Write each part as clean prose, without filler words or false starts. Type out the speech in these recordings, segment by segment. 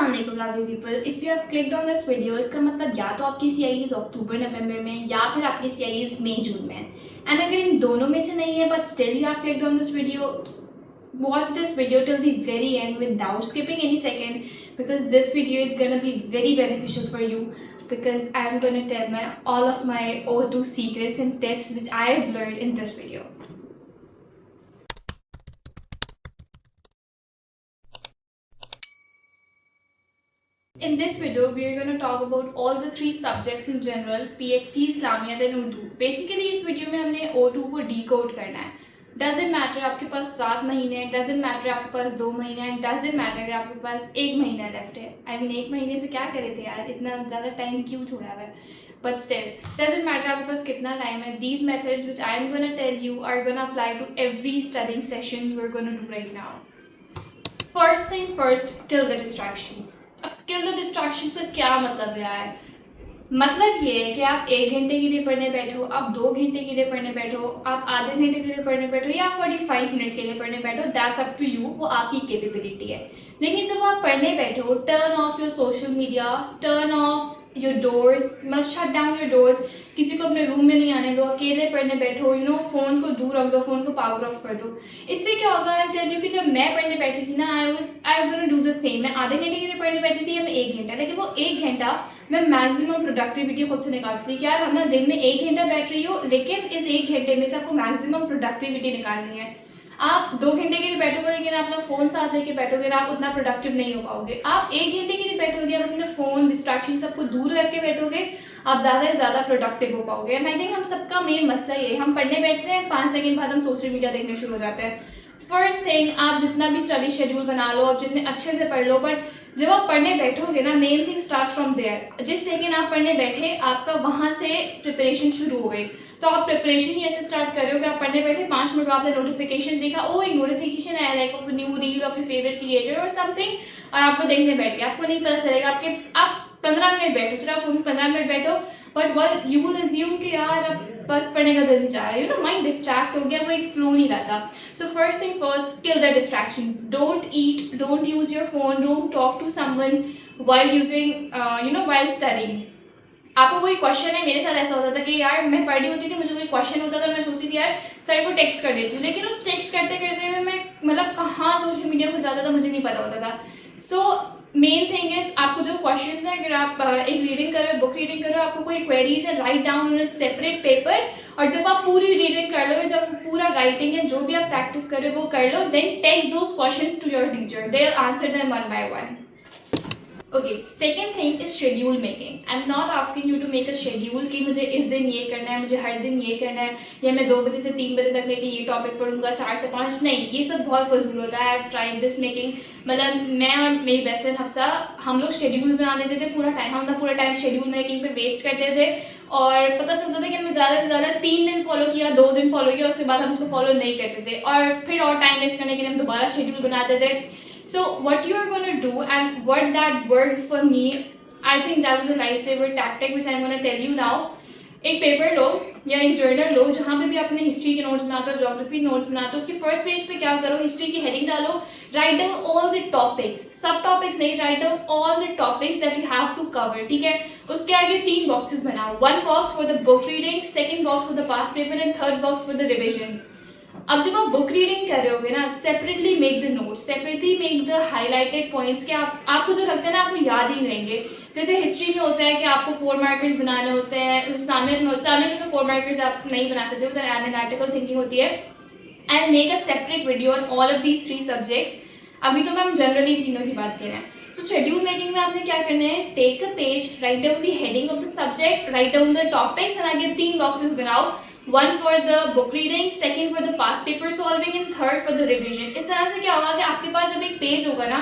अस्सलाम वालेकुम lovely people. If you have clicked on this video, इसका मतलब या तो आपकी सीआईईज अक्टूबर नवंबर में या फिर आपकी सीआईईज मई जून में है। एंड अगर इन दोनों में से नहीं है but still you have clicked on this video, watch this video till the very end without skipping any second, because this video is gonna be very beneficial for you, because I am gonna tell my all of my O2 secrets and tips which I have learned in this video. In this video, we are going to talk about all the three subjects in general: PST, Islamiyat and Urdu. Basically, इस video में हमने O2 को decode करना है. Doesn't matter आपके पास 7 महीने हैं, doesn't matter आपके पास 2 महीने हैं, doesn't matter अगर आपके पास 1 महीना लेफ्ट है. I mean 1 महीने से क्या करे थे यार, इतना ज़्यादा टाइम क्यों छोड़ा हुआ है? But still, doesn't matter आपके पास कितना टाइम है. These methods which I am going to tell you are going to apply to every studying session you are going to do right now. First thing first, kill the distractions. अब kill the distraction का क्या मतलब है यार? मतलब ये है कि आप 1 घंटे के लिए पढ़ने बैठो, आप 2 घंटे के लिए पढ़ने बैठो, आप आधे घंटे के लिए पढ़ने बैठो या 45 मिनट्स के लिए पढ़ने बैठो, दैट्स अप टू यू, वो आपकी कैपेबिलिटी है. लेकिन जब आप पढ़ने बैठो, turn off your social media, turn off your doors, मतलब शट डाउन योर डोर्स, किसी को अपने रूम में नहीं आने दो, अकेले पढ़ने बैठो, फ़ोन को दूर रख दो, फ़ोन को पावर ऑफ कर दो. इससे क्या होगा, आई टेल यू कि जब मैं पढ़ने बैठी थी ना, I gonna do the same. मैं आधे घंटे के लिए पढ़ने बैठी थी या मैं 1 घंटा, लेकिन वो 1 घंटा मैं मैक्सिमम प्रोडक्टिविटी खुद से निकालती थी कि यार हम ना दिन में 1 घंटा बैठ रही हो, लेकिन इस 1 घंटे में से आपको मैक्सिमम प्रोडक्टिविटी निकालनी है. आप 2 घंटे के लिए बैठोगे लेकिन आप अपना फ़ोन साथ लेके बैठोगे ना, आप उतना प्रोडक्टिव नहीं हो पाओगे. आप 1 घंटे के लिए बैठोगे, आप अपने फ़ोन डिस्ट्रैक्शन सबको दूर रख के बैठोगे, आप ज़्यादा से ज़्यादा प्रोडक्टिव हो पाओगे. एंड आई थिंक हम सबका मेन मसला ये है, हम पढ़ने बैठते हैं, 5 सेकंड बाद हम सोशल मीडिया देखने शुरू हो जाते हैं. फर्स्ट थिंग, आप जितना भी स्टडी शेड्यूल बना लो, आप जितने अच्छे से पढ़ लो, बट जब आप पढ़ने बैठोगे ना, main thing start from there. जिस सेकंड आप पढ़ने बैठे, आपका वहाँ से प्रिपरेशन शुरू हो गई. तो आप प्रिपरेशन ही ऐसे स्टार्ट कर रहे हो कि आप पढ़ने बैठे, 5 मिनट बाद आपने नोटिफिकेशन देखा, ओ एक नोटिफिकेशन आया like of new reel of your favourite creator और समथिंग, और आप वो देखने बैठ गए. आपको नहीं पता चलेगा, आप 15 मिनट बैठो, चलो आप फोन में 15 मिनट बैठो, but one you will assume कि यार अब बस पढ़ने का दिल नहीं चाह रहा, माइंड डिस्ट्रैक्ट हो गया, वो एक फ्लो नहीं रहता. So first thing first, kill the distractions. Don't eat, don't use your phone, don't talk to someone while using while studying. आपको कोई क्वेश्चन है, मेरे साथ ऐसा होता था कि यार मैं पढ़ रही होती थी, मुझे कोई क्वेश्चन होता था, मैं सोचती थी यार सर को टेक्स्ट कर देती हूँ, लेकिन उस टेक्स्ट करते करते हुए मैं मतलब कहाँ सोशल मीडिया को जाता था मुझे नहीं पता होता था. सो मेन थिंग इज, आपको जो क्वेश्चंस हैं, अगर आप एक रीडिंग कर रहे हो, बुक रीडिंग कर रहे हो, आपको कोई क्वेरीज है, write down on a separate paper. और जब आप पूरी रीडिंग कर लो, जब पूरा राइटिंग है, जो भी आप प्रैक्टिस कर रहे हो वो कर लो, then text those questions to your teacher, they will answer them one by one. Okay, second thing is schedule making. I am not asking you to make a schedule कि मुझे इस दिन ये करना है, मुझे हर दिन ये करना है, या मैं 2 बजे से 3 बजे तक लेके ये टॉपिक पढ़ूंगा, 4 से 5. नहीं, ये सब बहुत फजूल होता है. I have tried this making. मतलब मैं और मेरी बेस्ट फ्रेंड हफ्सा, हम लोग शेड्यूल बना देते थे पूरा टाइम, हम पूरा टाइम शेड्यूल मेकिंग पे वेस्ट करते थे, और पता चलता था कि हमने ज़्यादा से ज़्यादा 3 दिन फॉलो किया, 2 दिन फॉलो किया, उसके बाद हम उसको फॉलो नहीं करते थे, और फिर और टाइम वेस्ट करने के लिए हम दोबारा शेड्यूल बनाते थे. So what you are going to do and what that worked for me, I think that was a lifesaver tactic which I'm going to tell you now. एक पेपर लो या एक जर्नल लो, जहाँ पे भी अपने हिस्ट्री के नोट्स बनाते हो, ज्योग्राफी नोट्स बनाते हो, उसके फर्स्ट पेज पे क्या करो, हिस्ट्री की हेडिंग डालो, write down all the topics, सब टॉपिक्स नहीं, write down all the topics that you have to cover. ठीक है, उसके आगे 3 बॉक्सेस बनाओ, 1 box for the book reading, 2nd box for the past paper and 3rd box for the revision. अब जब आप बुक रीडिंग कर रहे होगे ना, separately make the notes, separately make the highlighted points, कि आपको जो लगता है ना आपको याद ही नहीं रहेंगे. जैसे हिस्ट्री में होता है कि आपको 4 मार्कर्स बनाने होते हैं, इस्लामिक में तो 4 मार्कर्स आप नहीं बना सकते, उधर एनालिटिकल थिंकिंग होती है. And make a separate video on all of these 3 subjects. अभी तो मैम जनरली इन तीनों की बात कर रहे हैं. सो शेड्यूल मेकिंग में आपने क्या करना है, take a page, write down the heading of the subject, write down the topics, and आगे 3 बॉक्सेस बनाओ, 1 for the book reading, 2nd for the past paper solving and 3rd for the revision. इस तरह से क्या होगा कि आपके पास जब एक पेज होगा ना,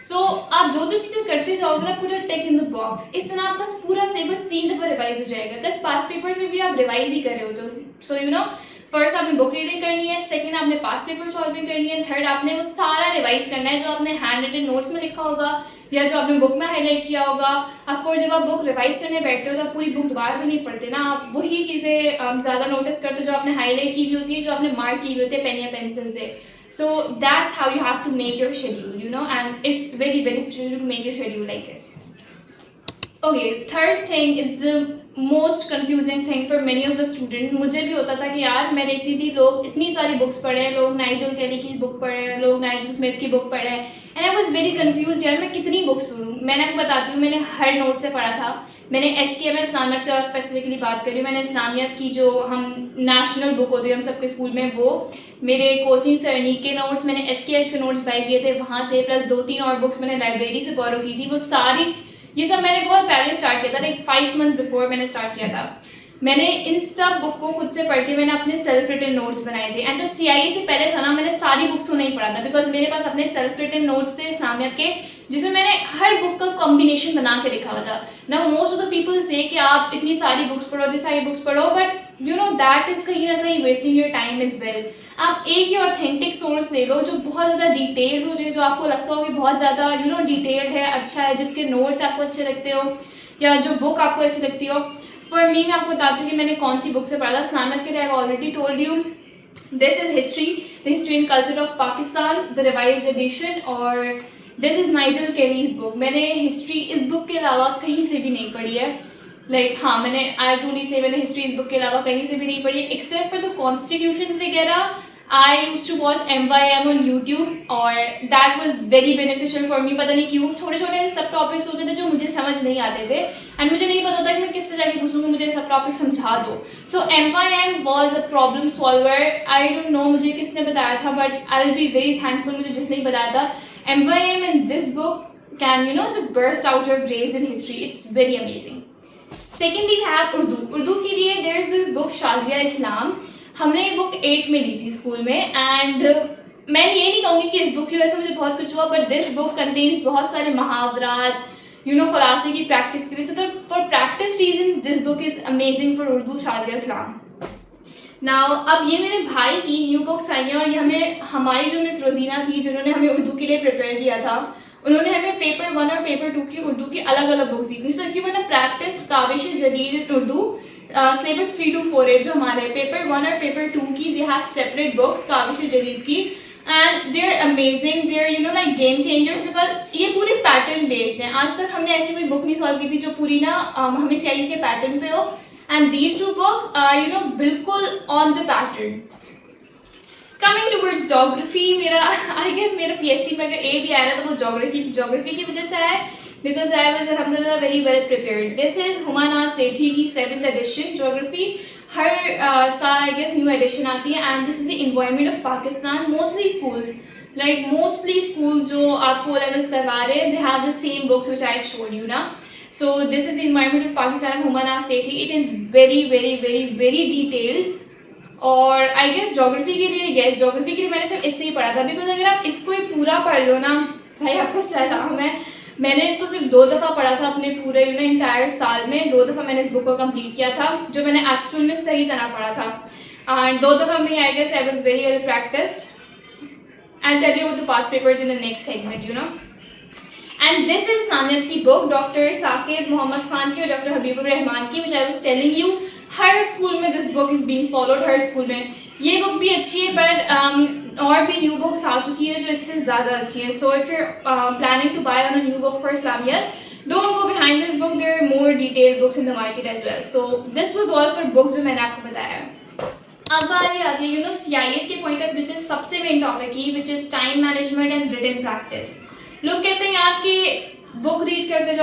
सो आप जो जो चीज़ें करते जाओगे ना, put a tick in the box. इस तरह आपका पूरा सिलेबस 3 दफ़ा रिवाइज हो जाएगा, बिकॉज पास्ट पेपर्स में भी आप रिवाइज ही कर रहे हो. तो सो फर्स्ट आपने बुक रीडिंग करनी है, 2nd आपने पास्ट पेपर सॉल्विंग करनी है, 3rd आपने वो सारा रिवाइज करना है जो आपने हैंड रिटन नोट्स में लिखा होगा या जो आपने बुक में हाईलाइट किया होगा. ऑफकोर्स जब आप बुक रिवाइज करने बैठते हो तो आप पूरी बुक दोबारा तो नहीं पढ़ते ना, आप वही चीज़ें ज़्यादा नोटिस करते हो जो आपने हाईलाइट की भी होती है, जो आपने मार्क की भी होती है पेन या पेंसिल से. So that's how you have to make your schedule, you know, and it's very beneficial to make your schedule like this. Okay, third thing is the most confusing thing for many of the student. मुझे भी होता था कि यार मैं देखती थी लोग इतनी सारी बुक्स पढ़े हैं, लोग नाइजल कैली की बुक पढ़े हैं, लोग नाइजल स्मिथ की बुक पढ़े हैं, and I was very confuse यार मैं कितनी बुक्स पढ़ूँ. मैंने आपको बताती हूँ, मैंने हर नोट से पढ़ा था. मैंने SKM इस्लामियत की स्पेसिफिकली बात करी, मैंने इस्लामियत की जो हम नेशनल बुक होती है हम सबके स्कूल में, वो मेरे कोचिंग सरनी के नोट्स, मैंने SKH के नोट्स बाय किए थे वहाँ से, प्लस 2-3 और बुक्स मैंने लाइब्रेरी से बोरो की थी. वो सारी ये सब मैंने बहुत पहले स्टार्ट किया था, लाइक 5 मंथ बिफोर मैंने स्टार्ट किया था. मैंने इन सब बुक को खुद से पढ़ के मैंने अपने सेल्फ रिटन नोट्स बनाए थे. एंड जब CIE से पहले था ना, मैंने सारी बुक्स को नहीं पढ़ा था, बिकॉज मेरे पास अपने सेल्फ रिटन नोट्स थे इस्लामियत के, जिसमें मैंने हर बुक का कॉम्बिनेशन बना के लिखा हुआ था. Now most of the people से कि आप इतनी सारी बुक्स पढ़ो, इतनी सारी बुक्स पढ़ो, but you know that is कहीं ना कहीं wasting your time is well. आप एक ही ऑथेंटिक सोर्स ले लो जो बहुत ज़्यादा डिटेल हो, जो आपको लगता हो कि बहुत ज़्यादा यू नो डिटेल्ड है, अच्छा है, जिसके नोट्स आपको अच्छे लगते हो, या जो बुक आपको अच्छी लगती हो. फॉर मी, मैं आपको बताती हूँ कि मैंने कौन सी बुक से पढ़ा था. इस्लामियत के लिए I already told you, this is history, the history and culture of Pakistan, the revised edition, और this is Nigel Kelly's book. मैंने हिस्ट्री इस बुक के अलावा कहीं से भी नहीं पढ़ी है. हाँ, मैंने आई ट्रूली से मैंने हिस्ट्री इस बुक के अलावा कहीं से भी नहीं पढ़ी है, एक्सेप्ट फॉर द कॉन्स्टिट्यूशंस वगैरह. I used to watch MYM on YouTube और that was very beneficial for me. पता नहीं क्यों छोटे छोटे सब टॉपिक्स होते थे जो मुझे समझ नहीं आते थे, एंड मुझे नहीं पता था कि मैं किससे जाके पूछूंगी मुझे सब टॉपिक समझा दो. सो MYM was a problem solver. I don't know मुझे किसने बताया था, but I will be very thankful मुझे जिसने बताया था. MYM in this book can you know just burst out your grades in history. It's very amazing. Secondly, we have Urdu. Urdu के लिए there is this book Shazia इस्लाम. हमने ये बुक 8 में ली थी स्कूल में, एंड मैं ये नहीं कहूँगी कि इस बुक की वजह से मुझे बहुत कुछ हुआ, बट दिस बुक कंटेन्स बहुत सारे मुहावरात, यू नो, फलासी की प्रैक्टिस के लिए. So for practice reason this book is amazing for Urdu, Shazia Islam. Now अब ये मेरे भाई की न्यू बुक्स आई हैं, और ये हमें हमारी जो मिस रोजीना थी जिन्होंने हमें उर्दू के लिए प्रिपेयर किया था, उन्होंने हमें पेपर 1 और पेपर 2 की उर्दू की अलग अलग बुक्स दी थी. So if you want to practise Kawish Jadeed Urdu, syllabus 3 to 4 जो हमारे पेपर 1 और पेपर 2 की, they have separate books Kavish Jadeed की, and they are amazing, they are you know like game changers, because ये पूरे पैटर्न बेस्ड हैं. आज तक हमने ऐसी कोई बुक नहीं सॉल्व की थी जो पूरी ना हमें CIE के पैटर्न पे हो, and these 2 books are you know बिल्कुल on the pattern. Coming towards geography, मेरा आई गेस मेरा PhD में अगर A भी आया ना तो वो जोग्राफी की वजह से आया है, because I was alhamdulillah very well prepared. This is Humayun सेठी की 7th edition जोग्राफी. हर साल आई गेस न्यू एडिशन आती है, and this is the environment of Pakistan. Mostly schools जो आपको लेवल्स करवा रहे हैं, they have the same books which I showed you ना. So this is the environment of Pakistan, Humayun Sethi. It is very very very very detailed. और I guess geography के लिए मैंने सिर्फ इससे ही पढ़ा था, बिकॉज अगर आप इसको ही पूरा पढ़ लो ना भाई, आपको सलाम है. मैंने इसको सिर्फ 2 दफ़ा पढ़ा था अपने पूरे यू नो इंटायर साल में. 2 दफ़ा मैंने इस बुक को कंप्लीट किया था, जो मैंने एक्चुअल में सही तरह पढ़ा था, एंड 2 दफ़ा में I guess I was very well practised. I tell you about the past papers in the next segment, you know. And this is Islamiyat की बुक, डॉक्टर साकिब मोहम्मद खान की और डॉक्टर हबीबुर रहमान की, which I was telling you. हर school में this book is being followed, हर school में. ये book भी अच्छी है, बट और भी न्यू बुक्स आ चुकी है जो इससे ज़्यादा अच्छी है. So if you planning to buy on a new book for Islamiyat, don't go behind this book, there are more detailed books in the market as well. So this was all for books जो मैंने आपको बताया. अब बारी आती है you know CIS के point of view से सबसे मेन टॉपिक की, which is time management and written practice. लोग कहते हैं यार कि बुक रीड करते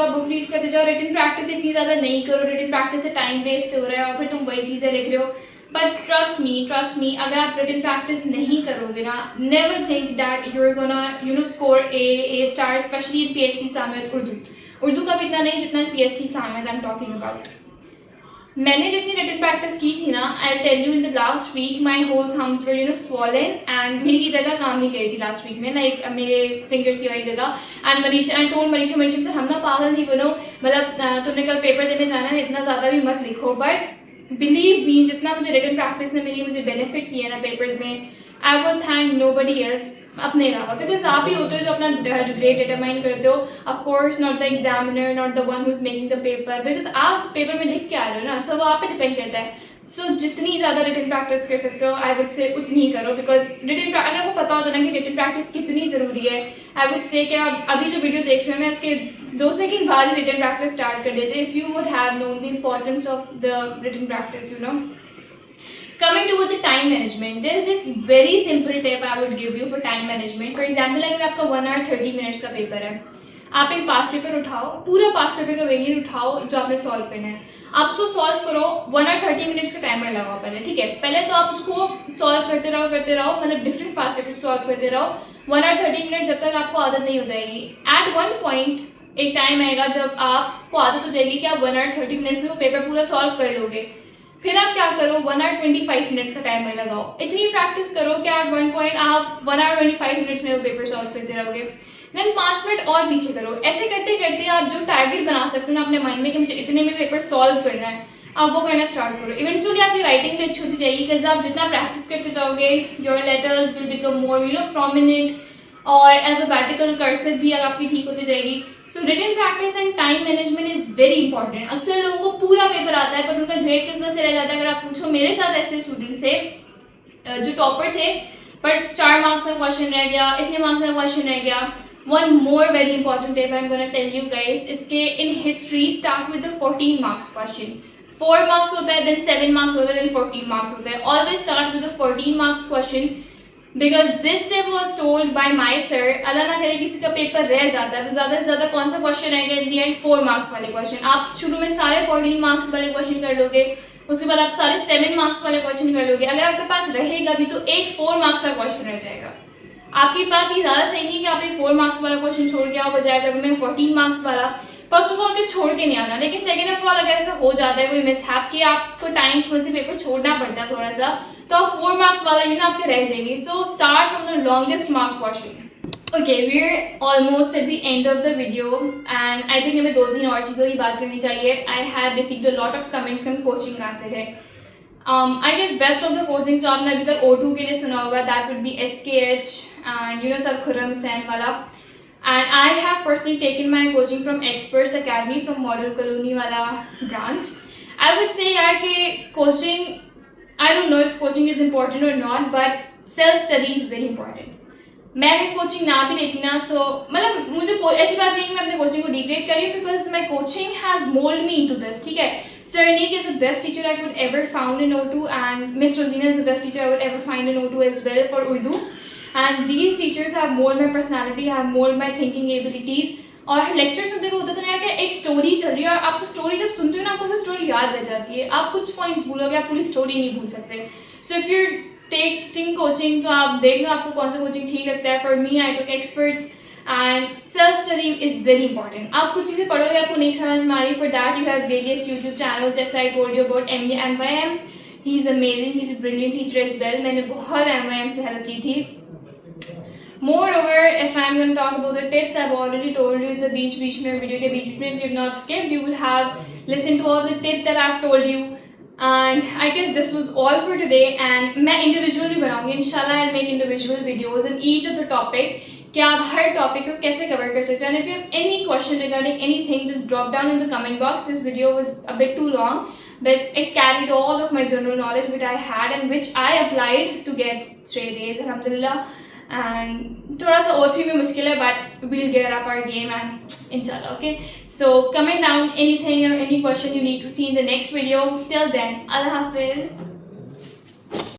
जाओ, रिटन प्रैक्टिस इतनी ज़्यादा नहीं करो, रिटन प्रैक्टिस से टाइम वेस्ट हो रहा है और फिर तुम वही चीज़ें लिख रहे हो. बट ट्रस्ट मी, अगर आप रिटन प्रैक्टिस नहीं करोगे ना, never think that you are gonna you know score A star, especially in PhD Islamiyat Urdu का भी इतना नहीं जितना PhD Islamiyat I am talking about. मैंने जितनी रिटन प्रैक्टिस की थी ना, I tell you in the last week my whole thumbs were you know swollen, and मेरी जगह काम नहीं करी थी लास्ट वीक में, लाइक मेरे फिंगर्स की वही जगह. And Manisha told Manisha sir हम ना पागल नहीं बनो, मतलब तुमने कल पेपर देने जाना है, इतना ज़्यादा भी मत लिखो. बट बिलीव मी, जितना मुझे रिटन प्रैक्टिस ने मिली, मुझे बेनिफिट किया ना पेपर्स में, I would thank nobody else अपने अलावा, बिकॉज आप ही होते हो जो अपना ग्रेड डिटरमाइन करते हो. Of course not the examiner, not the one who is making the paper, because आप पेपर में लिख के आ रहे हो ना, सो वो आप पे डिपेंड करता है. सो जितनी ज़्यादा रिटन प्रैक्टिस कर सकते हो आई वुड से उतनी ही करो, बिकॉज रिटन अगर आपको पता होता ना कि रिटन प्रैक्टिस कितनी ज़रूरी है, आई वुड से कि आप अभी जो वीडियो देख रहे हो ना इसके 2 सेकंड बाद ही रिटन प्रैक्टिस स्टार्ट कर देते if you would have known the importance of the written practice, you know. Coming to the time management, there is this very simple tip I would give you for time management. For example, अगर आपका 1 hour 30 minutes का paper है, आप एक पास paper उठाओ, पूरा पास paper का variant उठाओ जो आपने सॉल्व करना है, आप उसको सॉल्व करो. 1 hour 30 मिनट्स का टाइमर लगाओ पहले, ठीक है. पहले तो आप उसको सॉल्व करते रहो, मतलब डिफरेंट पास पेपर सॉल्व करते रहो 1 hour 30 मिनट, जब तक आपको आदत नहीं हो जाएगी. एट वन पॉइंट एक टाइम आएगा जब आपको आदत हो जाएगी कि आप 1 hour 30 मिनट्स में वो पेपर पूरा सॉल्व कर लोगे. फिर आप क्या करो, 1 hour 25 मिनट्स का टाइमर लगाओ. इतनी प्रैक्टिस करो कि एट वन पॉइंट आप 1 hour 25 मिनट्स में वो पेपर सॉल्व करते रहोगे. देन 5 मिनट और पीछे करो. ऐसे करते करते आप जो टारगेट बना सकते हो ना अपने माइंड में कि मुझे इतने में पेपर सॉल्व करना है, आप वो करना स्टार्ट करो. इवेंचुअली आपकी राइटिंग भी अच्छी होती जाएगी, बिकॉज आप जितना प्रैक्टिस करते जाओगे your letters will become more prominent, और अल्फाबेटिकल कर्सिव भी आपकी ठीक होती जाएगी. So written practice and time management is very important. अक्सर लोगों को पूरा पेपर आता है पर उनका ग्रेड किस वजह से रह जाता है. अगर आप पूछो, मेरे साथ ऐसे स्टूडेंट्स थे जो टॉपर थे बट 4 मार्क्स का क्वेश्चन रह गया, इतने मार्क्स का क्वेश्चन रह गया. One more very important tip I'm going to tell you guys is कि in history start with the 14 marks question. 4 marks होता है, then 7 marks होता है, then 14 marks होता है. Always start with the 14 marks question because this tip was told by my sir. अल्लाह ना करे किसी का पेपर रह जाता है तो ज़्यादा से ज़्यादा कौन सा क्वेश्चन आएगा in the end? 4 marks वाले क्वेश्चन. आप शुरू में सारे 14 marks वाले क्वेश्चन कर लोगे, उसके बाद आप सारे 7 marks वाले क्वेश्चन कर लोगे. अगर आपके पास रहेगा भी तो एक 4 marks का क्वेश्चन रह जाएगा. आपके पास ये ज़्यादा सही नहीं है कि आप एक 4 मार्क्स वाला क्वेश्चन छोड़ के आओ बजाय पेपर में 14 मार्क्स वाला. फर्स्ट ऑफ ऑल के छोड़ के नहीं आना, लेकिन सेकेंड ऑफ ऑल अगर ऐसा हो जाता है कोई मिसहैप कि आपको टाइम थोड़ा सा पेपर छोड़ना पड़ता है थोड़ा सा, तो आप 4 मार्क्स वाला आपके रह जाएंगे. So start from the longest mark question. Okay, we are almost at the end of the video and I think हमें 2-3 और चीज़ों की बात करनी चाहिए. I have received a lot of comments हम कोचिंग कहाँ से है. I guess best of the coaching जो आपने अभी तक O2 के लिए सुना होगा, that would be SKH and sir Khurram Hussain वाला. And I have personally taken my coaching from experts academy from model colony वाला ब्रांच. आई वुड से यार कि coaching, I don't know if coaching is important और not, but self study is very important. मैं अगर coaching ना भी लेती ना, सो मतलब मुझे ऐसी बात नहीं कि मैं अपने कोचिंग को डिग्रेड कर रही हूँ, because my coaching has mould me into this. ठीक है, Sir Nick is the best teacher I could ever found in O2 and Miss Rosina is the best teacher I would ever find in O2 as well for Urdu. And these teachers have molded my personality, have molded my thinking abilities. और lecture सुनते हुए होता था ना कि एक story चल रही है और आपको स्टोरी जब सुनते हो ना आपको वो स्टोरी याद रह जाती है. आप कुछ पॉइंट्स भूलोगे, आप पूरी स्टोरी नहीं भूल सकते. So if you taking coaching तो आप देख लो आपको कौन सा कोचिंग ठीक लगता है. For me I took experts and self study is very important. आप कुछ चीज़ें पढ़ोगे आपको नहीं समझ में आ रही, for that you have various YouTube channels. जैसे I told you about MYM, he is amazing, he is a brilliant teacher as well. मैंने बहुत MYM से हेल्प की थी. Moreover, if I'm going to talk about the tips, I've already told you the बीच में video के बीच में, if you've not skipped, you will have listened to all the tips that I've told you. And I guess this was all for today. And मैं individually बनाऊंगी, inshallah I'll make individual videos in each of the topic कि आप हर topic को कैसे cover कर सकते हैं. And if you have any question regarding anything, just drop down in the comment box. This video was a bit too long, but it carried all of my general knowledge which I had and which I applied to get straight A's, alhamdulillah. And थोड़ा सा O3 में मुश्किल है, but we'll get up our game and inshallah. Okay, so comment down anything or any question you need to see in the next video. Till then, Allah Hafiz.